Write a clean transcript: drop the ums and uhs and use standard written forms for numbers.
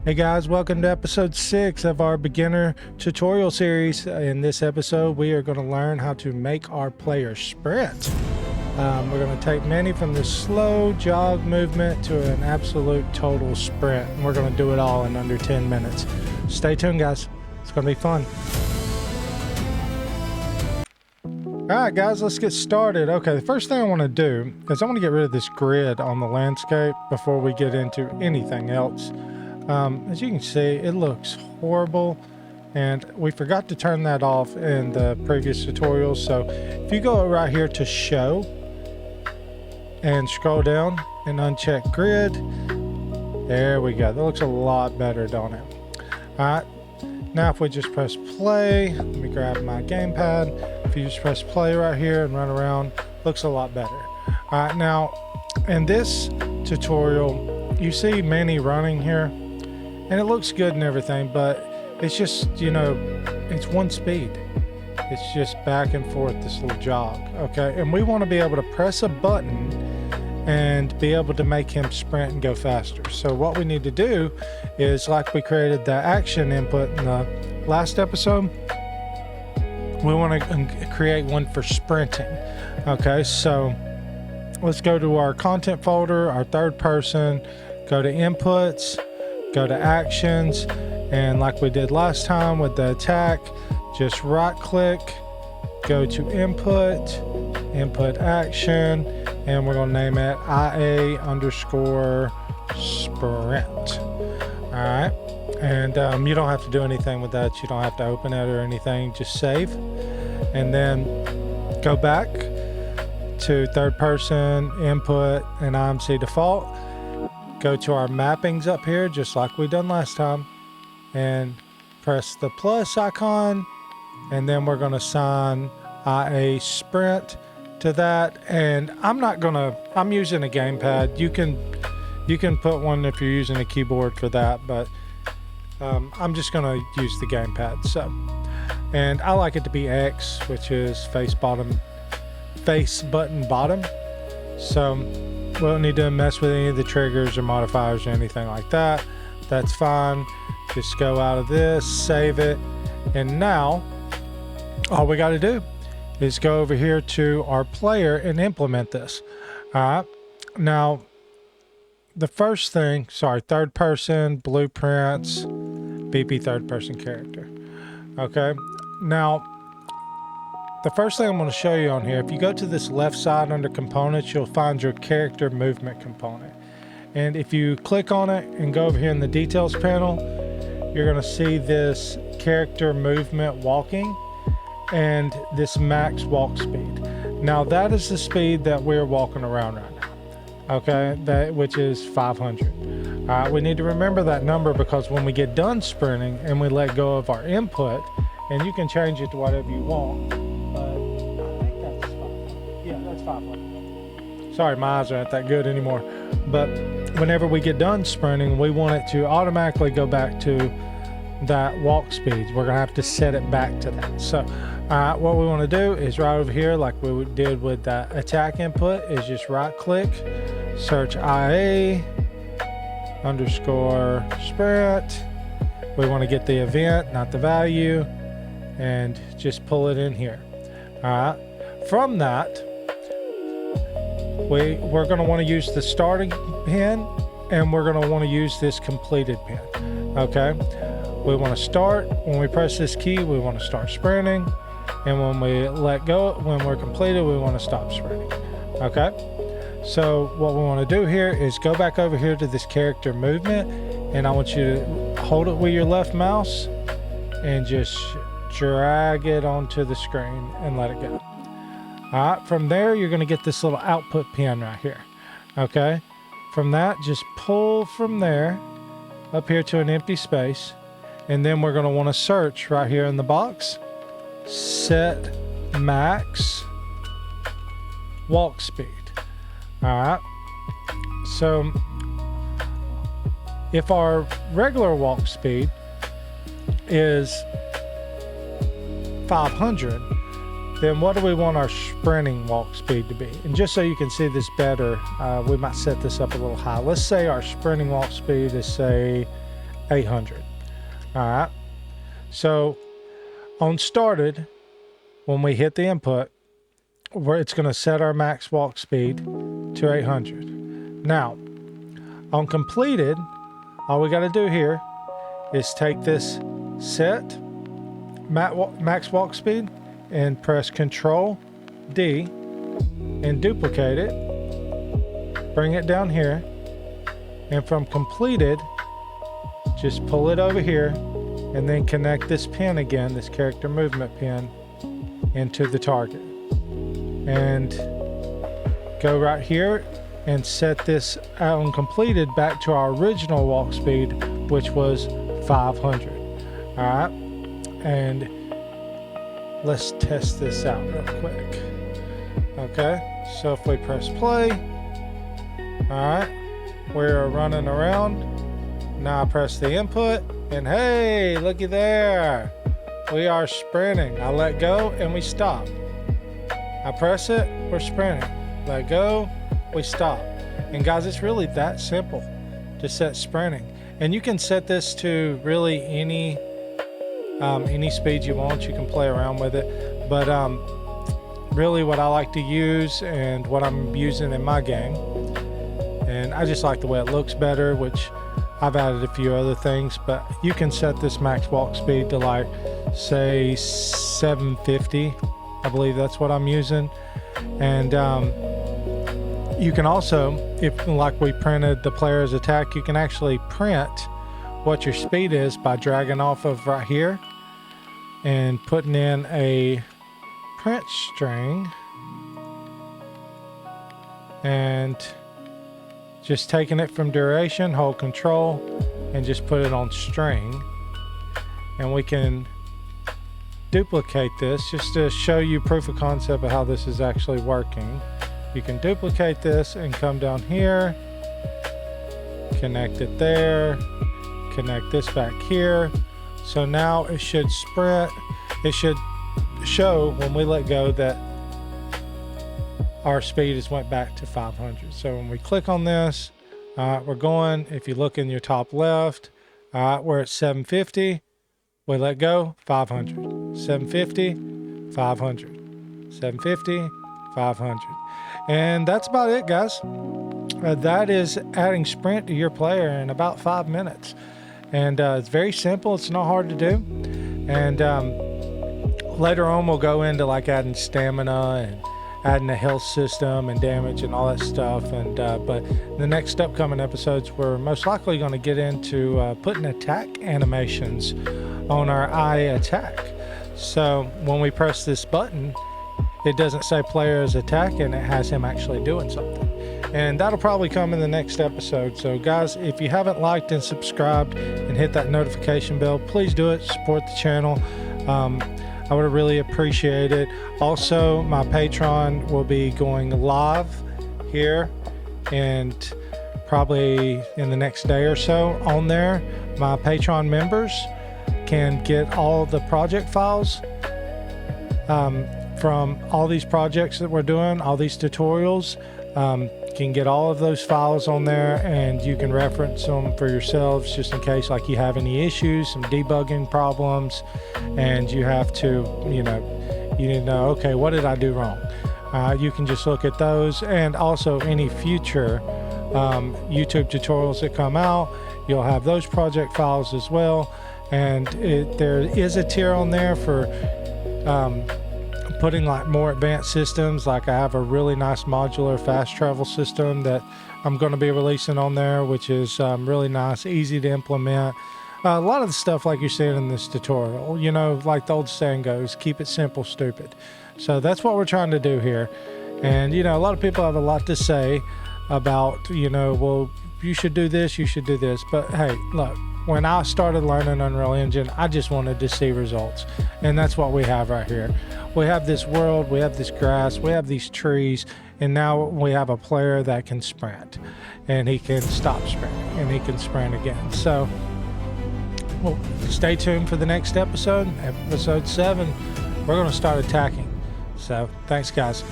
Hey guys, welcome to episode 6 of our beginner tutorial series. In this episode, we are going to learn how to make our player sprint. We're going to take many from this slow jog movement to an absolute total sprint. And we're going to do it all in under 10 minutes. Stay tuned, guys. It's going to be fun. Alright guys, let's get started. Okay, the first thing I want to do is I want to get rid of this grid on the landscape before we get into anything else. As you can see, it looks horrible, and we forgot to turn that off in the previous tutorial. So if you go right here to show and scroll down and uncheck grid, there we go. That looks a lot better, don't it? All right, now if we just press play, let me grab my gamepad. If you just press play right here and run around, looks a lot better. All right, now in this tutorial, you see Manny running here. And it looks good and everything, but it's just, you know, it's one speed. It's just back and forth, this little jog, okay? And we want to be able to press a button and be able to make him sprint and go faster. So what we need to do is, like we created the action input in the last episode, we want to create one for sprinting, okay? So let's go to our content folder, our third person, go to inputs, go to actions, and like we did last time with the attack, just right click, go to input action, and we're going to name it IA underscore sprint. All right, and you don't have to do anything with that. You don't have to open it or anything, just save, and then go back to third person, input, and IMC default. Go to our mappings up here, just like we done last time, and press the plus icon, and then we're going to assign IA sprint to that. And I'm using a gamepad. You can put one if you're using a keyboard for that, but I'm just going to use the gamepad. So, and I like it to be X, which is face button bottom. So we don't need to mess with any of the triggers or modifiers or anything like that. That's fine. Just go out of this, save it, and now all we got to do is go over here to our player and implement this. All right, now the first thing, third person blueprints, BP third person character. Okay, now the first thing I'm going to show you on here, if you go to this left side under components, you'll find your character movement component. And if you click on it and go over here in the details panel, you're going to see this character movement walking and this max walk speed. Now that is the speed that we're walking around right now, okay, which is 500. We need to remember that number, because when we get done sprinting and we let go of our input, and you can change it to whatever you want, sorry, my eyes aren't that good anymore. But whenever we get done sprinting, we want it to automatically go back to that walk speed. We're gonna have to set it back to that. So what we want to do is right over here, like we did with that attack input, is just right click, search IA underscore sprint. We want to get the event, not the value, and just pull it in here. All right, from that, we're going to want to use the starting pin, and we're going to want to use this completed pin. Okay, we want to start when we press this key. We want to start sprinting, and when we let go, when we're completed, we want to stop sprinting. Okay, so what we want to do here is go back over here to this character movement, and I want you to hold it with your left mouse and just drag it onto the screen and let it go. All right, from there, you're going to get this little output pin right here. Okay, from that, just pull from there up here to an empty space, and then we're going to want to search right here in the box, set max walk speed. All right, so if our regular walk speed is 500, then what do we want our sprinting walk speed to be? And just so you can see this better, we might set this up a little high. Let's say our sprinting walk speed is, say, 800. All right. So on started, when we hit the input, it's going to set our max walk speed to 800. Now, on completed, all we got to do here is take this set max walk speed and press Control D and duplicate it. Bring it down here, and from completed, just pull it over here and then connect this pin again, this character movement pin, into the target. And go right here and set this on completed back to our original walk speed, which was 500. All right, and let's test this out real quick. Okay, so if we press play, all right, we're running around. Now I press the input, and hey, looky there, we are sprinting. I let go and we stop. I press it, we're sprinting. Let go, we stop. And guys, it's really that simple to set sprinting. And you can set this to really any speed you want. You can play around with it. But really what I like to use and what I'm using in my game, and I just like the way it looks better, which I've added a few other things, but you can set this max walk speed to like, say 750. I believe that's what I'm using. And you can also, if like we printed the player's attack, you can actually print what your speed is by dragging off of right here and putting in a print string and just taking it from duration, hold Control and just put it on string, and we can duplicate this just to show you proof of concept of how this is actually working. You can duplicate this and come down here, connect it there, connect this back here. So now it should sprint, it should show when we let go that our speed has went back to 500. So when we click on this, we're going, if you look in your top left, we're at 750, we let go, 500, 750, 500, 750, 500. And that's about it, guys. That is adding sprint to your player in about 5 minutes. And it's very simple, it's not hard to do. And later on we'll go into like adding stamina and adding a health system and damage and all that stuff. And but the next upcoming episodes, we're most likely going to get into putting attack animations on our eye attack. So when we press this button, it doesn't say player is attacking, it has him actually doing something. And that'll probably come in the next episode. So guys, if you haven't liked and subscribed and hit that notification bell, please do it. Support the channel. I would really appreciate it. Also, my Patreon will be going live here and probably in the next day or so. On there, my Patreon members can get all the project files from all these projects that we're doing, all these tutorials. You can get all of those files on there, and you can reference them for yourselves just in case like you have any issues, some debugging problems, and you have to, you need to know, okay, what did I do wrong? You can just look at those, and also any future YouTube tutorials that come out, you'll have those project files as well. And there is a tier on there for putting like more advanced systems. Like I have a really nice modular fast travel system that I'm going to be releasing on there, which is really nice, easy to implement. A lot of the stuff like you're seeing in this tutorial, like the old saying goes, keep it simple, stupid. So that's what we're trying to do here. And a lot of people have a lot to say about, well, you should do this, you should do this. But hey, look, when I started learning Unreal Engine, I just wanted to see results. And that's what we have right here. We have this world, we have this grass, we have these trees, and now we have a player that can sprint. And he can stop sprinting, and he can sprint again. So, well, stay tuned for the next episode, episode 7. We're going to start attacking. So, thanks, guys.